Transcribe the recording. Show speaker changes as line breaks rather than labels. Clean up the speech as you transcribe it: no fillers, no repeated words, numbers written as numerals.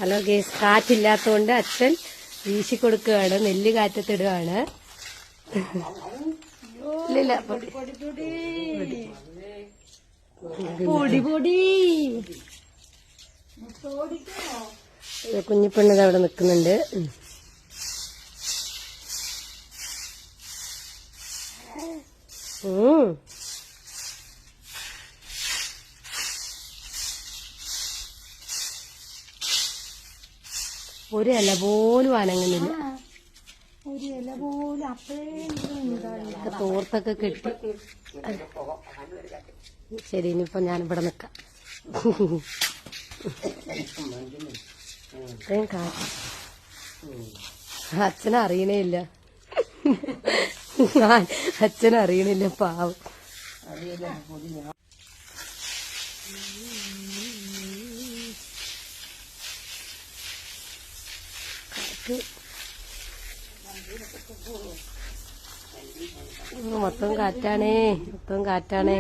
Hello guys, കാറ്റില്ലാത്തോണ്ട് അച്ഛൻ വീശി കൊടുക്കുകയാണ്, നെല്ല് കാറ്റത്തിടുകയാണ്. ഇല്ല പൊടി കുഞ്ഞിപ്പെണ്ണത് അവിടെ നിൽക്കുന്നുണ്ട്. ഒരു ഇല പോലും അനങ്ങുന്നില്ല.
ഒരു ഇല പോലും അപ്പഴേ
തോർത്തൊക്കെ കെട്ടി. ശരി, ഇനിയിപ്പൊ ഞാനിവിടെ നിക്കാം. അച്ഛനറിയണേയില്ല, അച്ഛനറിയണില്ല, പാവം. മൊത്തം കാറ്റാണേ, മൊത്തം കാറ്റാണേ.